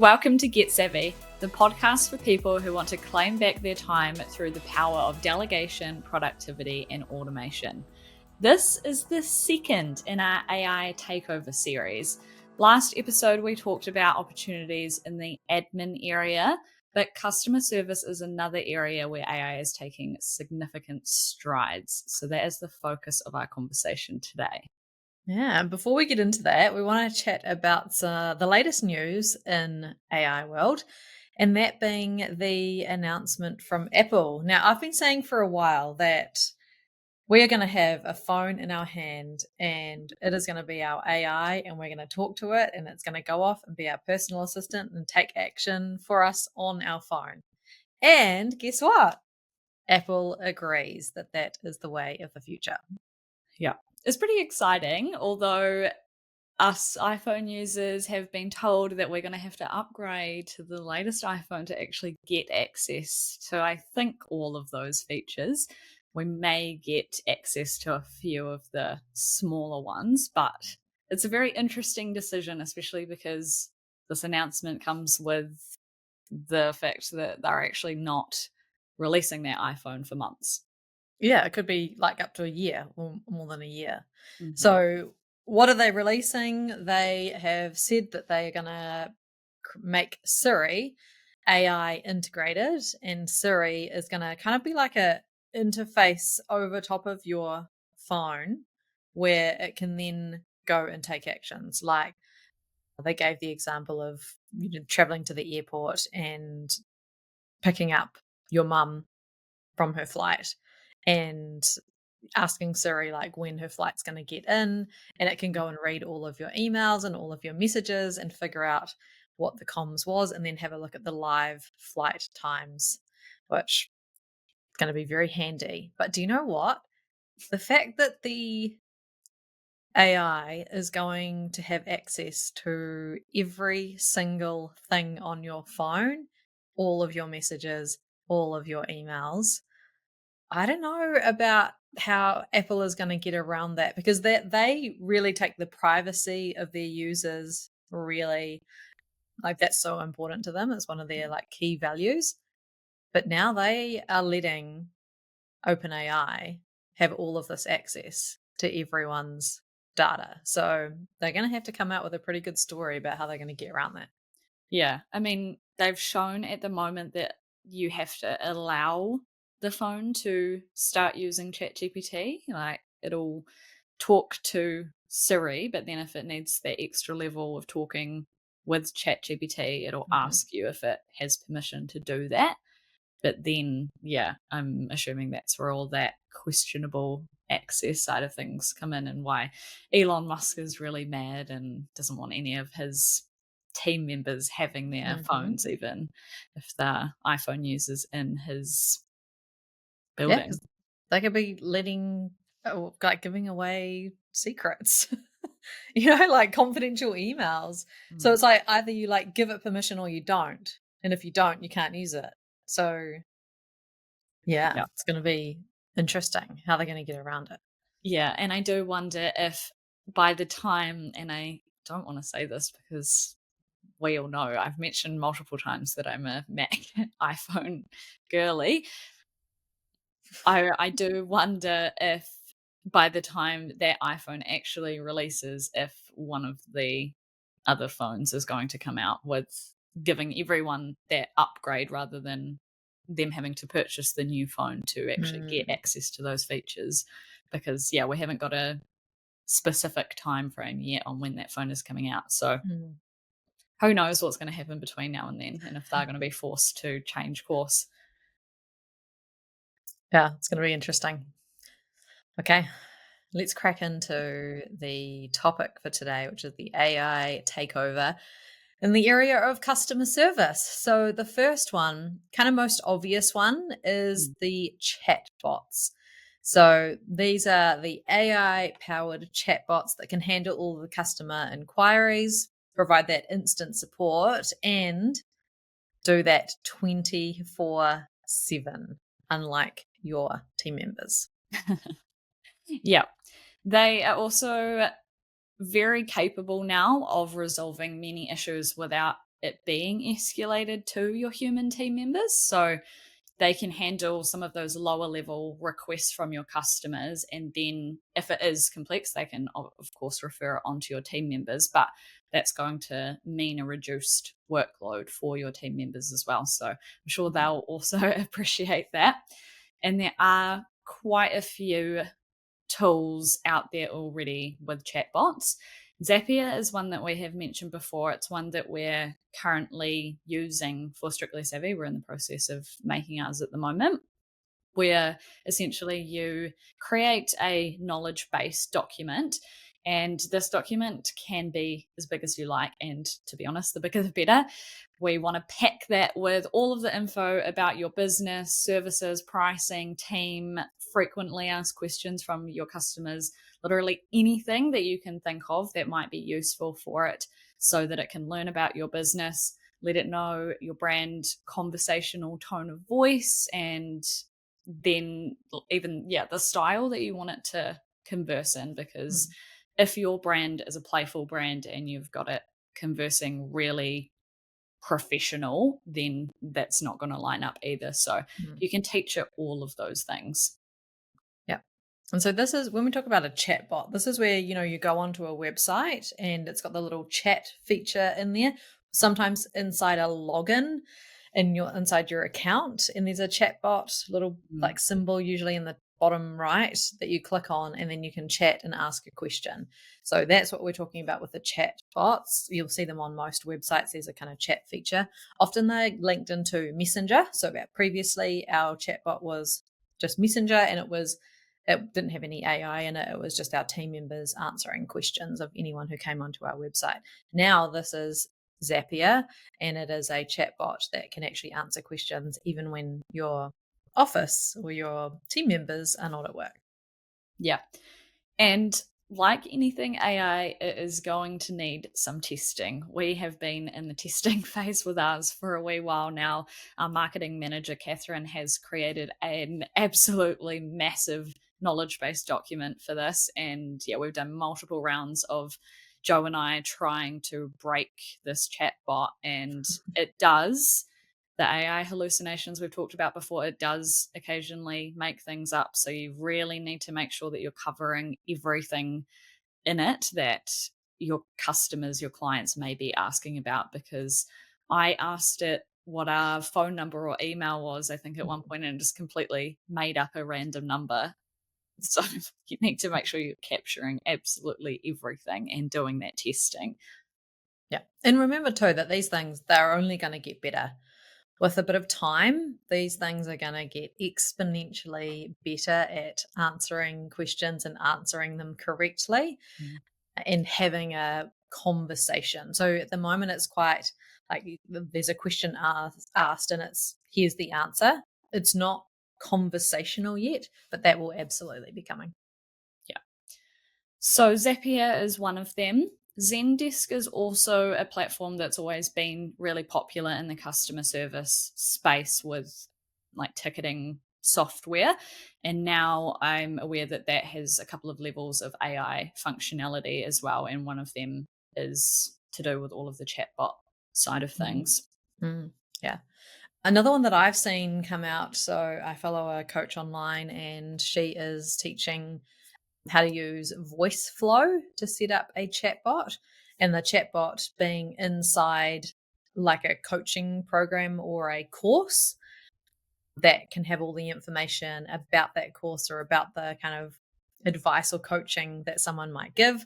Welcome to Get Savvy, the podcast for people who want to claim back their time through the power of delegation, productivity, and automation. This is the second in our AI Takeover Series. Last episode, we talked about opportunities in the admin area, but customer service is another area where AI is taking significant strides. So that is the focus of our conversation today. Yeah, and before we get into that, we want to chat about the latest news in AI world, and that being the announcement from Apple. Now, I've been saying for a while that we are going to have a phone in our hand and it is going to be our AI and we're going to talk to it and it's going to go off and be our personal assistant and take action for us on our phone. And guess what? Apple agrees that that is the way of the future. Yeah. It's pretty exciting, although us iPhone users have been told that we're going to have to upgrade to the latest iPhone to actually get access to, I think, all of those features. We may get access to a few of the smaller ones, but it's a very interesting decision, especially because this announcement comes with the fact that they're actually not releasing their iPhone for months. Yeah, it could be like up to a year or more than a year. Mm-hmm. So, what are they releasing? They have said that they are going to make Siri AI integrated, and Siri is going to kind of be like a interface over top of your phone where it can then go and take actions. Like they gave the example of traveling to the airport and picking up your mum from her flight and asking Siri like when her flight's going to get in, and it can go and read all of your emails and all of your messages and figure out what the comms was and then have a look at the live flight times, which is going to be very handy. But do you know what? The fact that the AI is going to have access to every single thing on your phone, all of your messages, all of your emails, I don't know about how Apple is going to get around that, because they really take the privacy of their users really, like, that's so important to them. It's one of their like key values. But now they are letting OpenAI have all of this access to everyone's data. So they're going to have to come out with a pretty good story about how they're going to get around that. Yeah, I mean, they've shown at the moment that you have to allow the phone to start using ChatGPT. Like, it'll talk to Siri, but then if it needs that extra level of talking with ChatGPT, it'll ask you if it has permission to do that. But then, yeah, I'm assuming that's where all that questionable access side of things come in, and why Elon Musk is really mad and doesn't want any of his team members having their phones, even if the iPhone users in his building. Yeah, 'cause they could be like giving away secrets, like confidential emails. So it's like either you like give it permission or you don't. And if you don't, you can't use it. So yeah. It's going to be interesting how they're going to get around it. Yeah, and I do wonder if by the time, and I don't want to say this because we all know I've mentioned multiple times that I'm a Mac iPhone girly. I do wonder if by the time that iPhone actually releases, if one of the other phones is going to come out with giving everyone that upgrade rather than them having to purchase the new phone to actually get access to those features. Because, yeah, we haven't got a specific time frame yet on when that phone is coming out. So who knows what's going to happen between now and then, and if they're going to be forced to change course. Yeah, it's going to be interesting. Okay, let's crack into the topic for today, which is the AI takeover in the area of customer service. So the first one, kind of most obvious one, is the chatbots. So these are the AI-powered chatbots that can handle all the customer inquiries, provide that instant support, and do that 24/7, unlike your team members. Yeah. They are also very capable now of resolving many issues without it being escalated to your human team members. So they can handle some of those lower level requests from your customers. And then if it is complex, they can, of course, refer it onto your team members. But that's going to mean a reduced workload for your team members as well. So I'm sure they'll also appreciate that. And there are quite a few tools out there already with chatbots. Zapier is one that we have mentioned before. It's one that we're currently using for Strictly Savvy. We're in the process of making ours at the moment, where essentially you create a knowledge base document. And this document can be as big as you like. And to be honest, the bigger the better. We want to pack that with all of the info about your business, services, pricing, team, frequently asked questions from your customers, literally anything that you can think of that might be useful for it so that it can learn about your business, let it know your brand conversational tone of voice, and then even the style that you want it to converse in. Because if your brand is a playful brand and you've got it conversing really professional, then that's not going to line up either. So you can teach it all of those things. Yeah. And so this is when we talk about a chatbot, this is where, you go onto a website and it's got the little chat feature in there, sometimes inside a login inside your account. And there's a chatbot little like symbol, usually in the bottom right, that you click on, and then you can chat and ask a question. So that's what we're talking about with the chat bots. You'll see them on most websites. There's a kind of chat feature. Often they're linked into Messenger. So about previously, our chatbot was just Messenger, and it didn't have any AI in it. It was just our team members answering questions of anyone who came onto our website. Now this is Zapier, and it is a chatbot that can actually answer questions even when your office or your team members are not at work. Yeah. And like anything AI, it is going to need some testing. We have been in the testing phase with ours for a wee while now. Our marketing manager, Catherine, has created an absolutely massive knowledge base document for this. And we've done multiple rounds of Jo and I trying to break this chat bot, and it does. The AI hallucinations we've talked about before, it does occasionally make things up. So you really need to make sure that you're covering everything in it that your customers, your clients may be asking about. Because I asked it what our phone number or email was, I think at one point, and just completely made up a random number. So you need to make sure you're capturing absolutely everything and doing that testing. Yeah. And remember too that these things, they're only going to get better. With a bit of time, these things are going to get exponentially better at answering questions and answering them correctly and having a conversation. So at the moment, it's quite like there's a question asked and it's here's the answer. It's not conversational yet, but that will absolutely be coming. Yeah. So Zapier is one of them. Zendesk is also a platform that's always been really popular in the customer service space with like ticketing software. And now I'm aware that that has a couple of levels of AI functionality as well. And one of them is to do with all of the chatbot side of things. Yeah. Another one that I've seen come out. So I follow a coach online and she is teaching how to use voice flow to set up a chatbot, and the chatbot being inside like a coaching program or a course that can have all the information about that course or about the kind of advice or coaching that someone might give.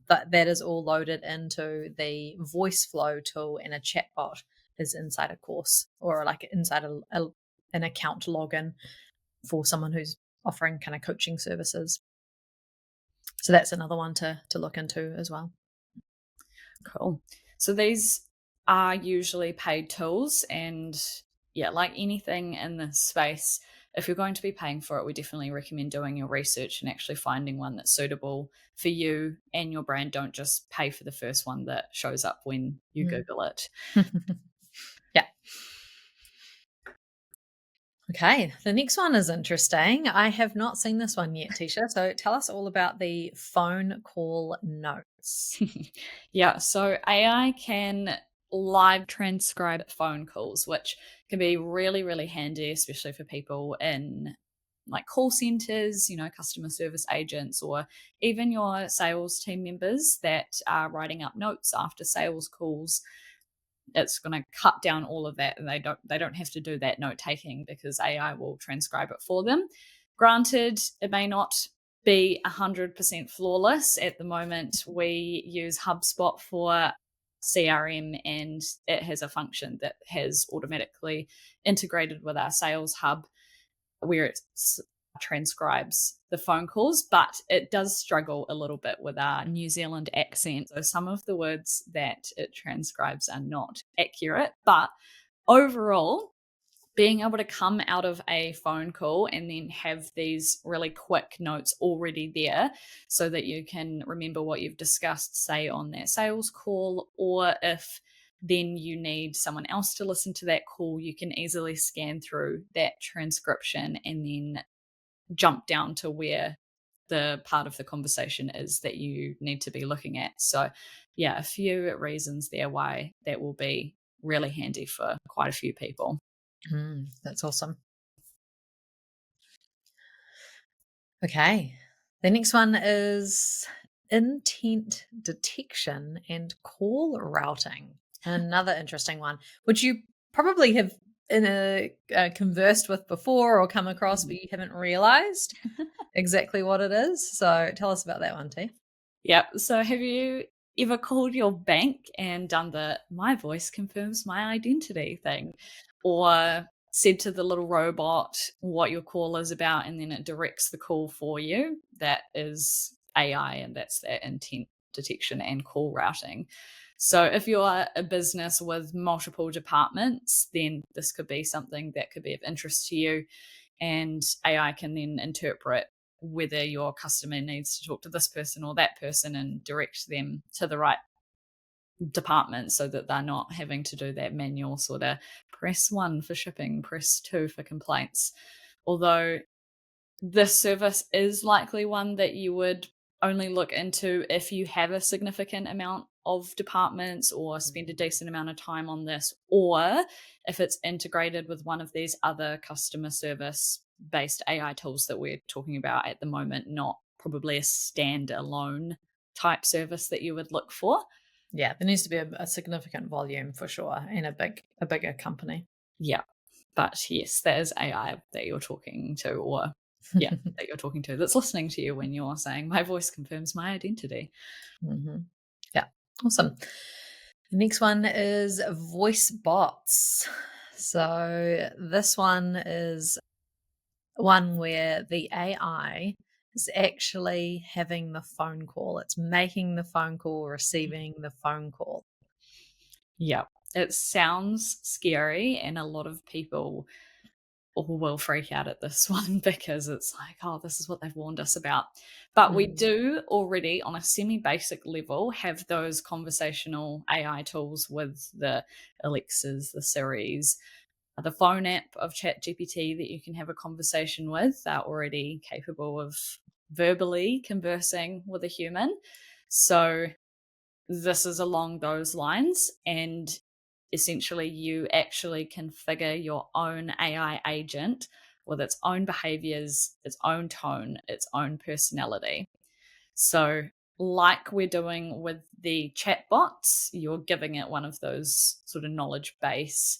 But that is all loaded into the voice flow tool, and a chatbot is inside a course or like inside an account login for someone who's offering kind of coaching services. So that's another one to look into as well. Cool. So these are usually paid tools, and like anything in this space, if you're going to be paying for it, we definitely recommend doing your research and actually finding one that's suitable for you and your brand. Don't just pay for the first one that shows up when you Google it. Yeah. Okay, the next one is interesting. I have not seen this one yet, Teesha. So tell us all about the phone call notes. So AI can live transcribe phone calls, which can be really, really handy, especially for people in like call centers, customer service agents, or even your sales team members that are writing up notes after sales calls. It's going to cut down all of that, and they don't have to do that note taking because AI will transcribe it for them. Granted, it may not be 100% flawless. At the moment, we use HubSpot for CRM, and it has a function that has automatically integrated with our sales hub where it transcribes the phone calls, but it does struggle a little bit with our New Zealand accent. So some of the words that it transcribes are not accurate, but overall, being able to come out of a phone call and then have these really quick notes already there so that you can remember what you've discussed, say, on that sales call, or if then you need someone else to listen to that call, you can easily scan through that transcription and then jump down to where the part of the conversation is that you need to be looking at. So, yeah, a few reasons there why that will be really handy for quite a few people. That's awesome. Okay. The next one is intent detection and call routing. Another interesting one, which you probably have conversed with before or come across, but you haven't realized exactly what it is. So tell us about that one, T. Yep. So have you ever called your bank and done the "my voice confirms my identity" thing? Or said to the little robot what your call is about and then it directs the call for you? That is AI, and that's that intent detection and call routing. So if you're a business with multiple departments, then this could be something that could be of interest to you. And AI can then interpret whether your customer needs to talk to this person or that person and direct them to the right department so that they're not having to do that manual sort of press 1 for shipping, press 2 for complaints. Although this service is likely one that you would only look into if you have a significant amount of departments or spend a decent amount of time on this, or if it's integrated with one of these other customer service based AI tools that we're talking about at the moment, not probably a standalone type service that you would look for. Yeah, there needs to be a significant volume for sure, and a bigger company. Yeah. But yes, that is AI that you're talking to, or yeah, that you're talking to that's listening to you when you're saying, "My voice confirms my identity." Yeah, awesome. The next one is voice bots. So this one is one where the AI is actually having the phone call. It's making the phone call, receiving the phone call. Yeah. It sounds scary, and a lot of people will freak out at this one because it's like, oh, this is what they've warned us about. But we do already, on a semi basic level, have those conversational AI tools with the Alexas, the Siris, the phone app of ChatGPT that you can have a conversation with. They're already capable of verbally conversing with a human. So this is along those lines. And essentially, you actually configure your own AI agent with its own behaviors, its own tone, its own personality. So, like we're doing with the chatbots, you're giving it one of those sort of knowledge base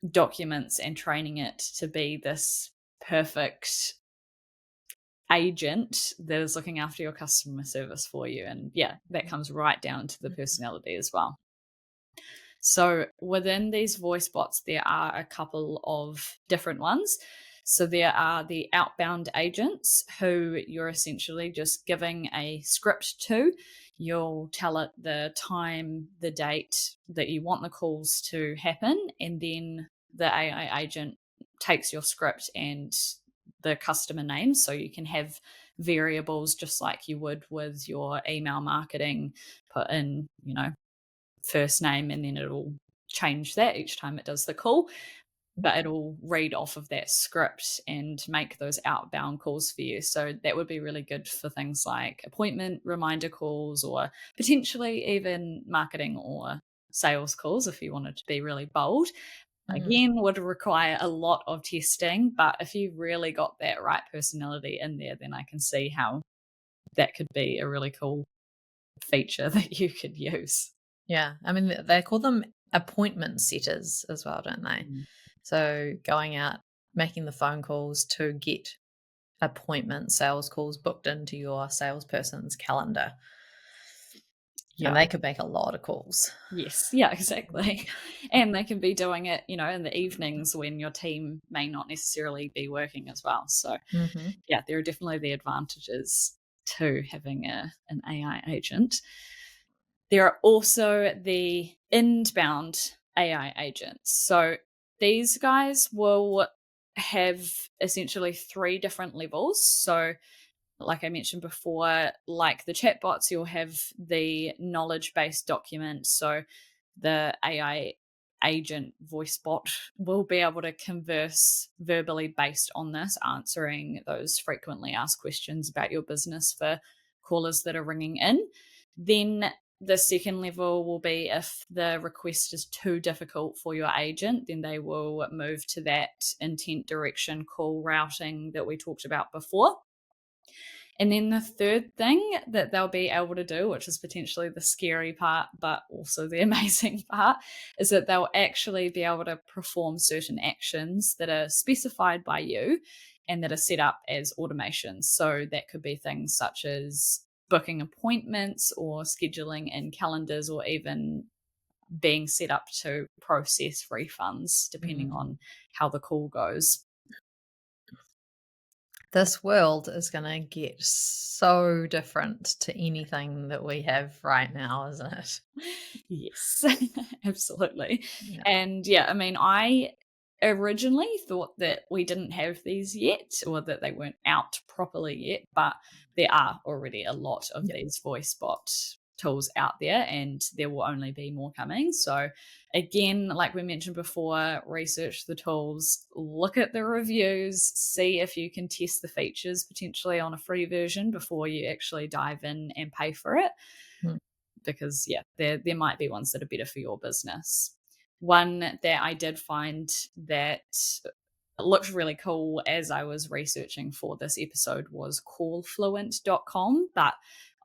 documents and training it to be this perfect agent that is looking after your customer service for you. And yeah, that comes right down to the personality as well. So within these voice bots, there are a couple of different ones. So there are the outbound agents who you're essentially just giving a script to. You'll tell it the time, the date that you want the calls to happen, and then the AI agent takes your script and the customer name. So you can have variables just like you would with your email marketing, put in, first name, and then it'll change that each time it does the call. But it'll read off of that script and make those outbound calls for you. So that would be really good for things like appointment reminder calls, or potentially even marketing or sales calls if you wanted to be really bold. Mm. Again, would require a lot of testing, but if you really got that right personality in there, then I can see how that could be a really cool feature that you could use. Yeah. I mean, they call them appointment setters as well, don't they? Mm. So going out, making the phone calls to get appointment sales calls booked into your salesperson's calendar. Yeah. And they could make a lot of calls. Yes. Yeah, exactly. And they can be doing it, in the evenings when your team may not necessarily be working as well. So, Mm-hmm. yeah, there are definitely the advantages to having an AI agent. There are also the inbound AI agents. So these guys will have essentially three different levels. So, like I mentioned before, like the chatbots, you'll have the knowledge based document. So the AI agent voice bot will be able to converse verbally based on this, answering those frequently asked questions about your business for callers that are ringing in. Then the second level will be if the request is too difficult for your agent, then they will move to that intent direction call routing that we talked about before. And then the third thing that they'll be able to do, which is potentially the scary part, but also the amazing part, is that they'll actually be able to perform certain actions that are specified by you and that are set up as automations. So that could be things such as booking appointments or scheduling in calendars or even being set up to process refunds, depending Mm. on how the call goes. This world is going to get so different to anything that we have right now, isn't it? Yes, absolutely. Yeah. And yeah, I mean, I originally thought that we didn't have these yet or that they weren't out properly yet, but there are already a lot of Yeah. these voice bot tools out there and there will only be more coming. So again, like we mentioned before, research the tools, look at the reviews, see if you can test the features potentially on a free version before you actually dive in and pay for it, Mm. because yeah, there might be ones that are better for your business. One that I did find that looked really cool as I was researching for this episode was callfluent.com, but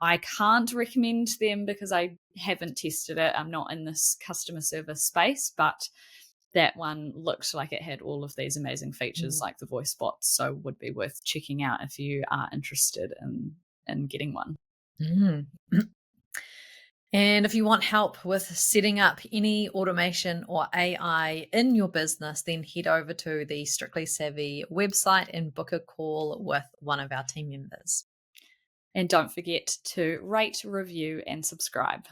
I can't recommend them because I haven't tested it. I'm not in this customer service space, but that one looked like it had all of these amazing features Mm. like the voice bots, so would be worth checking out if you are interested in getting one. Mm. And if you want help with setting up any automation or AI in your business, then head over to the Strictly Savvy website and book a call with one of our team members. And don't forget to rate, review, and subscribe.